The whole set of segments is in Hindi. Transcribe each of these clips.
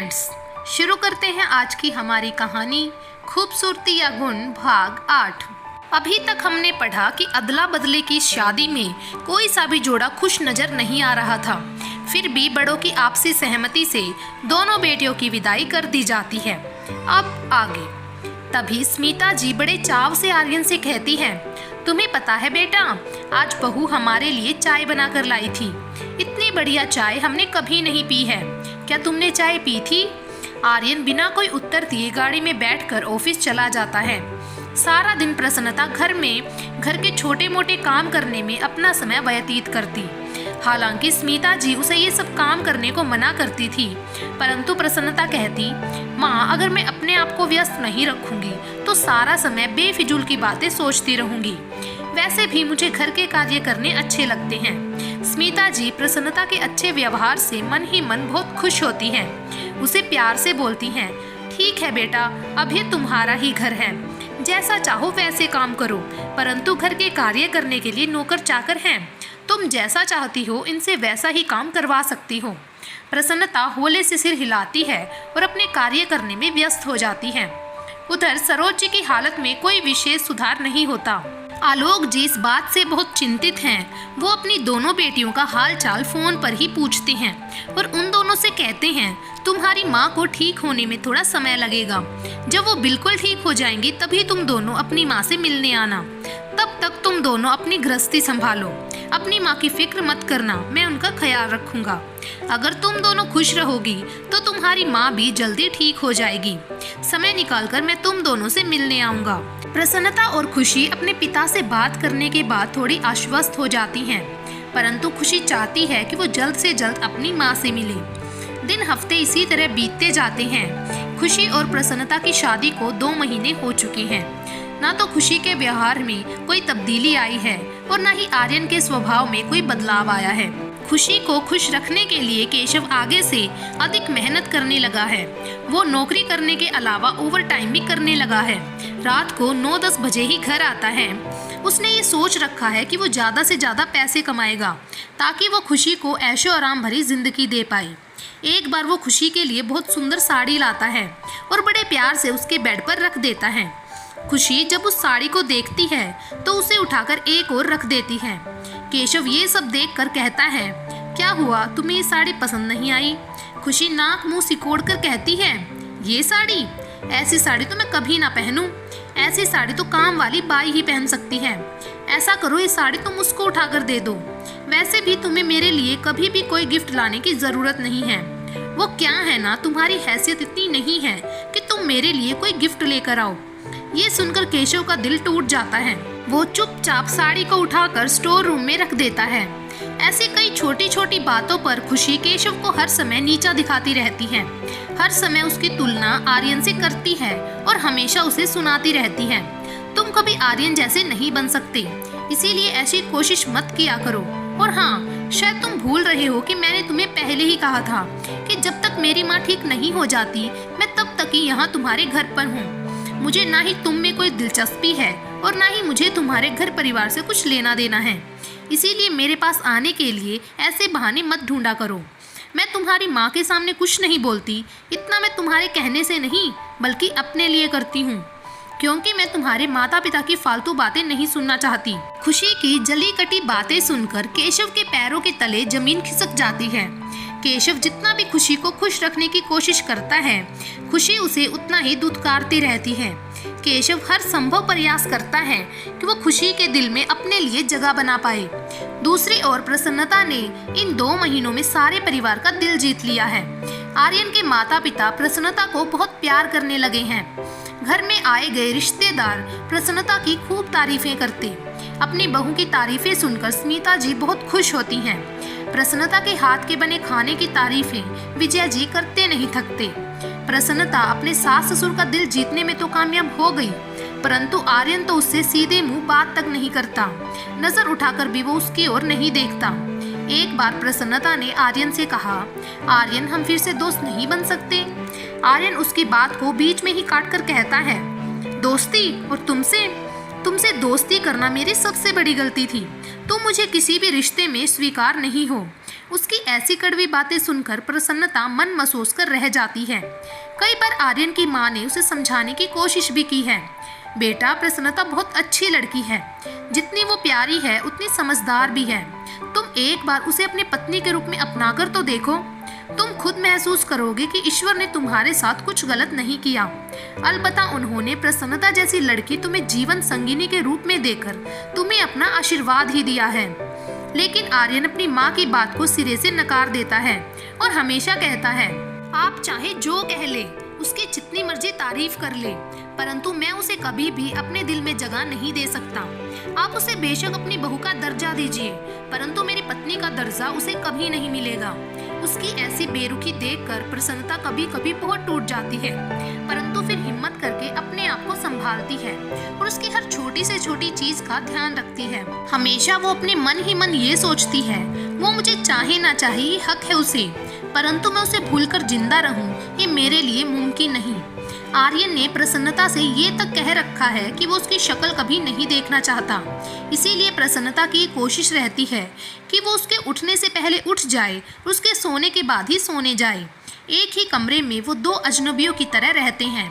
फ्रेंड्स, शुरू करते हैं आज की हमारी कहानी खूबसूरती या गुण भाग 8। अभी तक हमने पढ़ा कि अदला बदले की शादी में कोई सा भी जोड़ा खुश नजर नहीं आ रहा था। फिर भी बड़ों की आपसी सहमति से दोनों बेटियों की विदाई कर दी जाती है। अब आगे। तभी स्मिता जी बड़े चाव से आर्यन से कहती है, तुम्हें पता है बेटा, आज बहू हमारे लिए चाय बनाकर लाई थी। इतनी बढ़िया चाय हमने कभी नहीं पी है। क्या तुमने चाय पी थी? आर्यन बिना कोई उत्तर दिए गाड़ी में बैठकर ऑफिस चला जाता है। सारा दिन प्रसन्नता घर के छोटे मोटे काम करने में अपना समय व्यतीत करती। हालांकि स्मिता जी उसे ये सब काम करने को मना करती थी, परंतु प्रसन्नता कहती, माँ, अगर मैं अपने आप को व्यस्त नहीं रखूंगी तो सारा समय बेफिजूल की बातें सोचती रहूंगी। वैसे भी मुझे घर के कार्य करने अच्छे लगते हैं। स्मिता जी प्रसन्नता के अच्छे व्यवहार से मन ही मन बहुत खुश होती हैं। उसे प्यार से बोलती हैं, ठीक है बेटा, अब ये तुम्हारा ही घर है, जैसा चाहो वैसे काम करो, परंतु घर के कार्य करने के लिए नौकर चाकर हैं। तुम जैसा चाहती हो इनसे वैसा ही काम करवा सकती हो। प्रसन्नता होले से सिर हिलाती है और अपने कार्य करने में व्यस्त हो जाती है। उधर सरोज जी की हालत में कोई विशेष सुधार नहीं होता। आलोक जी इस बात से बहुत चिंतित हैं। वो अपनी दोनों बेटियों का हाल चाल फोन पर ही पूछते हैं और उन दोनों से कहते हैं, तुम्हारी माँ को ठीक होने में थोड़ा समय लगेगा। जब वो बिल्कुल ठीक हो जाएंगी तभी तुम दोनों अपनी माँ से मिलने आना। तब तक तुम दोनों अपनी गृहस्थी संभालो। अपनी माँ की फिक्र मत करना, मैं उनका ख्याल रखूंगा। अगर तुम दोनों खुश रहोगी तो तुम्हारी माँ भी जल्दी ठीक हो जाएगी। समय निकालकर मैं तुम दोनों से मिलने आऊंगा। प्रसन्नता और खुशी अपने पिता से बात करने के बाद थोड़ी आश्वस्त हो जाती हैं, परंतु खुशी चाहती है कि वो जल्द से जल्द अपनी माँ से मिले। दिन हफ्ते इसी तरह बीतते जाते हैं। खुशी और प्रसन्नता की शादी को 2 महीने हो चुके हैं। ना तो खुशी के व्यवहार में कोई तब्दीली आई है और न ही आर्यन के स्वभाव में कोई बदलाव आया है। खुशी को खुश रखने के लिए केशव आगे से अधिक मेहनत करने लगा है। वो नौकरी करने के अलावा ओवर टाइम भी करने लगा है। रात को 9-10 बजे ही घर आता है। उसने ये सोच रखा है कि वो ज़्यादा से ज़्यादा पैसे कमाएगा ताकि वो खुशी को ऐशो आराम भरी जिंदगी दे पाए। एक बार वो खुशी के लिए बहुत सुंदर साड़ी लाता है और बड़े प्यार से उसके बेड पर रख देता है। खुशी जब उस साड़ी को देखती है तो उसे उठाकर एक और रख देती है। केशव ये सब देखकर कहता है, क्या हुआ, तुम्हें ये साड़ी पसंद नहीं आई? खुशी नाक मुंह सिकोड़ कर कहती है, ये साड़ी? ऐसी साड़ी तो मैं कभी ना पहनूं। ऐसी साड़ी तो काम वाली बाई ही पहन सकती है। ऐसा करो, ये साड़ी तुम उसको उठाकर दे दो। वैसे भी तुम्हें मेरे लिए कभी भी कोई गिफ्ट लाने की जरूरत नहीं है। वो क्या है ना, तुम्हारी हैसियत इतनी नहीं है कि तुम मेरे लिए कोई गिफ्ट लेकर आओ। ये सुनकर केशव का दिल टूट जाता है। वो चुपचाप साड़ी को उठाकर स्टोर रूम में रख देता है। ऐसी कई छोटी छोटी बातों पर खुशी केशव को हर समय नीचा दिखाती रहती है। हर समय उसकी तुलना आर्यन से करती है और हमेशा उसे सुनाती रहती है, तुम कभी आर्यन जैसे नहीं बन सकते, इसीलिए ऐसी कोशिश मत किया करो। और हाँ, शायद तुम भूल रहे हो कि मैंने तुम्हें पहले ही कहा था कि जब तक मेरी माँ ठीक नहीं हो जाती मैं तब तक ही यहाँ तुम्हारे घर पर हूँ। मुझे ना ही तुम में कोई दिलचस्पी है और ना ही मुझे तुम्हारे घर परिवार से कुछ लेना देना है। इसीलिए मेरे पास आने के लिए ऐसे बहाने मत ढूंढा करो। मैं तुम्हारी माँ के सामने कुछ नहीं बोलती, इतना मैं तुम्हारे कहने से नहीं बल्कि अपने लिए करती हूँ, क्योंकि मैं तुम्हारे माता पिता की फालतू बातें नहीं सुनना चाहती। खुशी की जली कटी बातें सुनकर केशव के पैरों के तले जमीन खिसक जाती है। केशव जितना भी खुशी को खुश रखने की कोशिश करता है, खुशी उसे उतना ही दुत्कारती रहती है। केशव हर संभव प्रयास करता है कि वो खुशी के दिल में अपने लिए जगह बना पाए। दूसरी ओर प्रसन्नता ने इन 2 महीनों में सारे परिवार का दिल जीत लिया है। आर्यन के माता पिता प्रसन्नता को बहुत प्यार करने लगे हैं। घर में आए गए रिश्तेदार प्रसन्नता की खूब तारीफें करते। अपनी बहू की तारीफें सुनकर स्मिता जी बहुत खुश होती हैं। प्रसन्नता के हाथ के बने खाने की तारीफें विजय जी करते नहीं थकते। प्रसन्नता अपने सास ससुर का दिल जीतने में तो कामयाब हो गई, परंतु आर्यन तो उससे सीधे मुंह बात तक नहीं करता। नजर उठाकर भी वो उसकी ओर नहीं देखता। एक बार प्रसन्नता ने आर्यन से कहा, आर्यन, हम फिर से दोस्त नहीं बन सकते? आर्यन उसकी बात को बीच में ही काटकर कहता है, दोस्ती? और तुमसे दोस्ती करना मेरी सबसे बड़ी गलती थी। तुम मुझे किसी भी रिश्ते में स्वीकार नहीं हो उसकी ऐसी कड़वी बातें सुनकर प्रसन्नता मन महसूस कर रह जाती है। कई बार आर्यन की माँ ने उसे समझाने की कोशिश भी की है। बेटा, प्रसन्नता बहुत अच्छी लड़की है, जितनी वो प्यारी है उतनी समझदार भी है। तुम एक बार उसे अपनी पत्नी के रूप में अपना कर तो देखो, तुम खुद महसूस करोगे कि ईश्वर ने तुम्हारे साथ कुछ गलत नहीं किया। अलबत्ता उन्होंने प्रसन्नता जैसी लड़की तुम्हें जीवन संगिनी के रूप में देकर तुम्हें अपना आशीर्वाद ही दिया है। लेकिन आर्यन अपनी माँ की बात को सिरे से नकार देता है और हमेशा कहता है, आप चाहे जो कह ले, उसकी जितनी मर्जी तारीफ कर ले, परंतु मैं उसे कभी भी अपने दिल में जगह नहीं दे सकता। आप उसे बेशक अपनी बहू का दर्जा दीजिए, परंतु मेरी पत्नी का दर्जा उसे कभी नहीं मिलेगा। उसकी ऐसी बेरुखी देखकर प्रसन्नता कभी कभी बहुत टूट जाती है, परंतु फिर हिम्मत करके अपने आप को संभालती है और उसकी हर छोटी से छोटी चीज का ध्यान रखती है। हमेशा वो अपने मन ही मन ये सोचती है, वो मुझे चाहे ना चाहे ये हक है उसे, परंतु मैं उसे भूलकर जिंदा रहूं ये मेरे लिए मुमकिन नहीं। आर्यन ने प्रसन्नता से ये तक कह रखा है कि वो उसकी शक्ल कभी नहीं देखना चाहता। इसीलिए प्रसन्नता की कोशिश रहती है कि वो उसके उठने से पहले उठ जाए और उसके सोने के बाद ही सोने जाए। एक ही कमरे में वो दो अजनबियों की तरह रहते हैं।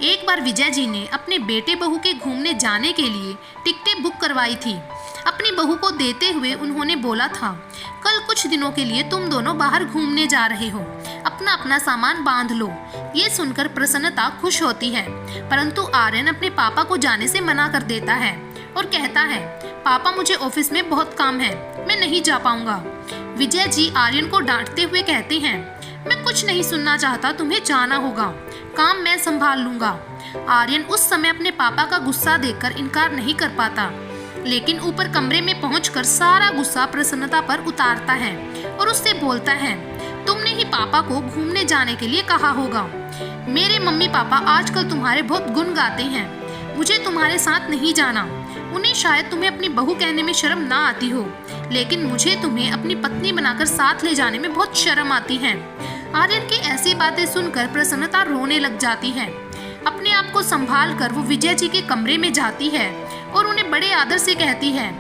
एक बार विजय जी ने अपने बेटे बहू के घूमने जाने के लिए टिकटें बुक करवाई थी। अपनी बहू को देते हुए उन्होंने बोला था, कल कुछ दिनों के लिए तुम दोनों बाहर घूमने जा रहे हो, अपना अपना सामान बांध लो। ये सुनकर प्रसन्नता खुश होती है, परंतु आर्यन अपने पापा को जाने से मना कर देता है और कहता है, पापा मुझे ऑफिस में बहुत काम है, मैं नहीं जा पाऊंगा। विजय जी आर्यन को डांटते हुए कहते हैं, मैं कुछ नहीं सुनना चाहता, तुम्हें जाना होगा, काम मैं संभाल लूंगा। आर्यन उस समय अपने पापा का गुस्सा देखकर इनकार नहीं कर पाता, लेकिन ऊपर कमरे में पहुंचकर सारा गुस्सा प्रसन्नता पर उतारता है और उससे बोलता है, तुमने ही पापा को घूमने जाने के लिए कहा होगा। मेरे मम्मी पापा आजकल तुम्हारे बहुत गुण गाते हैं, मुझे तुम्हारे साथ नहीं जाना। उन्हें शायद तुम्हें अपनी बहू कहने में शर्म ना आती हो, लेकिन मुझे तुम्हें अपनी पत्नी बनाकर साथ ले जाने में बहुत शर्म आती है। आर्यन की ऐसी बातें सुनकर प्रसन्नता रोने लग जाती है। अपने आप को संभाल कर वो विजय जी के कमरे में जाती है और उन्हें बड़े आदर से कहती है,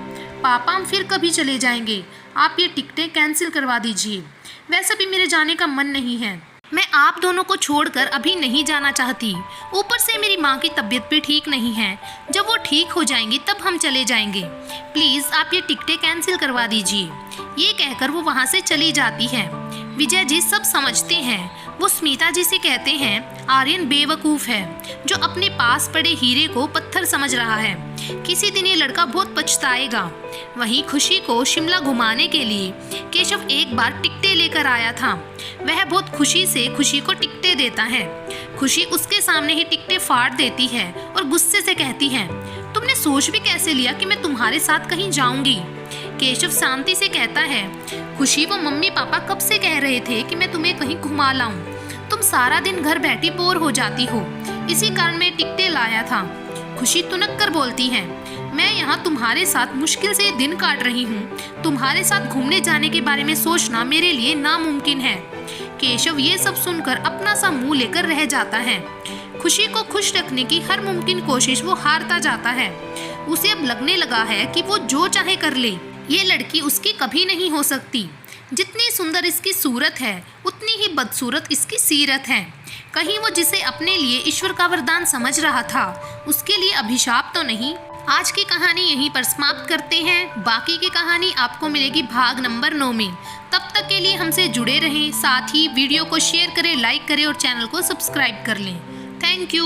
पापा हम फिर कभी चले जाएंगे, आप ये टिकटें कैंसिल करवा दीजिए। वैसे भी मेरे जाने का मन नहीं है, मैं आप दोनों को छोड़कर अभी नहीं जाना चाहती। ऊपर से मेरी माँ की तबीयत भी ठीक नहीं है, जब वो ठीक हो जाएंगी तब हम चले जाएंगे। प्लीज़ आप ये टिकटें कैंसिल करवा दीजिए। ये कहकर वो वहाँ से चली जाती है। विजय जी सब समझते हैं। वो स्मिता जी से कहते हैं, आर्यन बेवकूफ़ है जो अपने पास पड़े हीरे को पत्थर समझ रहा है। किसी दिन ये लड़का बहुत पछताएगा। वहीं खुशी को शिमला घुमाने के लिए केशव एक बार टिकटें लेकर आया था। वह बहुत खुशी से खुशी को टिकटें देता है। खुशी उसके सामने ही टिकटें फाड़ देती है और गुस्से से कहती है, तुमने सोच भी कैसे लिया कि मैं तुम्हारे साथ कहीं जाऊंगी। केशव शांति से कहता है, खुशी वो मम्मी पापा कब से कह रहे थे कि मैं तुम्हें कहीं घुमा लाऊं। तुम सारा दिन घर बैठी बोर हो जाती हो, इसी कारण मैं टिकटें लाया था। खुशी तुनक कर बोलती है, मैं यहाँ तुम्हारे साथ मुश्किल से दिन काट रही हूँ, तुम्हारे साथ घूमने जाने के बारे में सोचना मेरे लिए नामुमकिन है। केशव ये सब सुनकर अपना सा मुंह लेकर रह जाता है। खुशी को खुश रखने की हर मुमकिन कोशिश वो हारता जाता है। उसे अब लगने लगा है कि वो जो चाहे कर ले, ये लड़की उसकी कभी नहीं हो सकती। जितनी सुंदर इसकी सूरत है उतनी ही बदसूरत इसकी सीरत है। कहीं वो जिसे अपने लिए ईश्वर का वरदान समझ रहा था उसके लिए अभिशाप तो नहीं। आज की कहानी यहीं पर समाप्त करते हैं। बाकी की कहानी आपको मिलेगी भाग नंबर 9 में। तब तक के लिए हमसे जुड़े रहें, साथ ही वीडियो को शेयर करें, लाइक करें और चैनल को सब्सक्राइब कर लें। Thank you.